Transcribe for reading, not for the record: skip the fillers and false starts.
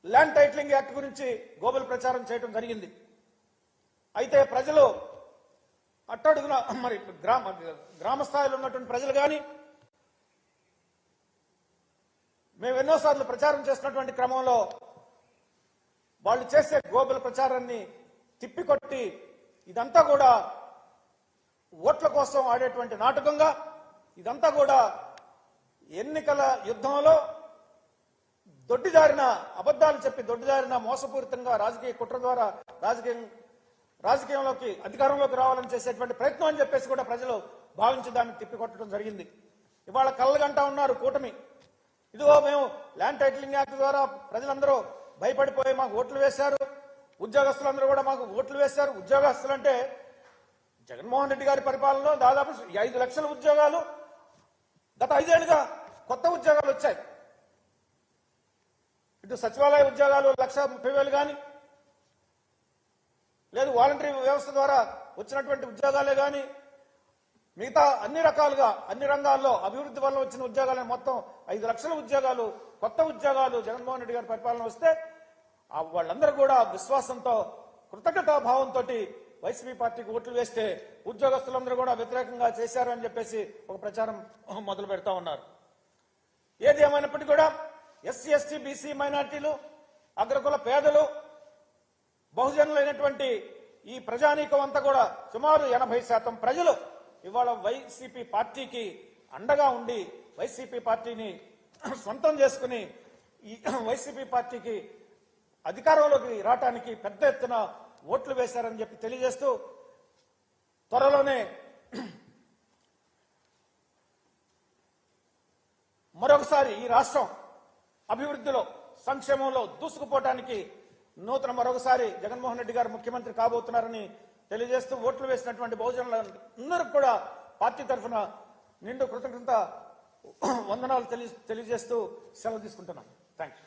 Land titling act గురించి గోబల్ ప్రచారం చేయడం జరిగింది. అయితే ప్రజలు అట్టడుగున మరి గ్రామ స్థాయిలో ఉన్నటువంటి ప్రజలు కానీ మేము ఎన్నోసార్లు ప్రచారం చేస్తున్నటువంటి క్రమంలో వాళ్ళు చేసే గోబల్ ప్రచారాన్ని తిప్పికొట్టి ఇదంతా కూడా ఓట్ల కోసం ఆడేటువంటి నాటకంగా, ఇదంతా కూడా ఎన్నికల యుద్ధంలో దొడ్డిదారిన అబద్ధాలు చెప్పి దొడ్డిదారిన మోసపూరితంగా రాజకీయ కుట్ర ద్వారా రాజకీయంలోకి అధికారంలోకి రావాలని చేసేటువంటి ప్రయత్నం అని చెప్పేసి కూడా ప్రజలు భావించి దాన్ని తిప్పికొట్టడం జరిగింది. ఇవాళ కళ్ళగంటా ఉన్నారు కూటమి. ఇదిగో మేము ల్యాండ్ టైటిలింగ్ యాక్ట్ ద్వారా ప్రజలందరూ భయపడిపోయి మాకు ఓట్లు వేశారు, ఉద్యోగస్తులందరూ కూడా మాకు ఓట్లు వేశారు. ఉద్యోగస్తులు అంటే జగన్మోహన్ రెడ్డి గారి పరిపాలనలో దాదాపు 5 లక్షల ఉద్యోగాలు గత 5 ఏళ్లుగా కొత్త ఉద్యోగాలు వచ్చాయి. ఇటు సచివాలయ ఉద్యోగాలు 1,30,000 కానీ, లేదు వాలంటరీ వ్యవస్థ ద్వారా వచ్చినటువంటి ఉద్యోగాలే కానీ, మిగతా అన్ని రకాలుగా అన్ని రంగాల్లో అభివృద్ధి వల్ల వచ్చిన ఉద్యోగాలే మొత్తం 5 లక్షల ఉద్యోగాలు, కొత్త ఉద్యోగాలు జగన్మోహన్ రెడ్డి గారి పరిపాలన వస్తే వాళ్ళందరూ కూడా విశ్వాసంతో కృతజ్ఞతా భావంతో వైసీపీ పార్టీకి ఓట్లు వేస్తే ఉద్యోగస్తులందరూ కూడా వ్యతిరేకంగా చేశారు అని చెప్పేసి ఒక ప్రచారం మొదలు పెడతా ఉన్నారు. ఏది ఏమైనప్పటికీ కూడా ఎస్సీ, ఎస్టీ, బీసీ మైనార్టీలు, అగ్రకుల పేదలు, బహుజనులైనటువంటి ఈ ప్రజానీకం అంతా కూడా సుమారు 80% ప్రజలు ఇవాళ వైసీపీ పార్టీకి అండగా ఉండి వైసీపీ పార్టీని సొంతం చేసుకుని ఈ వైసీపీ పార్టీకి అధికారంలోకి రావడానికి పెద్ద ఎత్తున ఓట్లు వేశారని చెప్పి తెలియజేస్తూ త్వరలోనే మరొకసారి ఈ రాష్ట్రం అభివృద్ధిలో సంక్షేమంలో దూసుకుపోవటానికి మరొకసారి జగన్మోహన్ రెడ్డి గారు ముఖ్యమంత్రి కాబోతున్నారని తెలియజేస్తూ ఓట్లు వేసినటువంటి బహుజనులందరికీ కూడా పార్టీ తరఫున నిండు కృతజ్ఞత వందనాలు తెలియజేస్తూ సెలవు తీసుకుంటున్నాను. Thank you.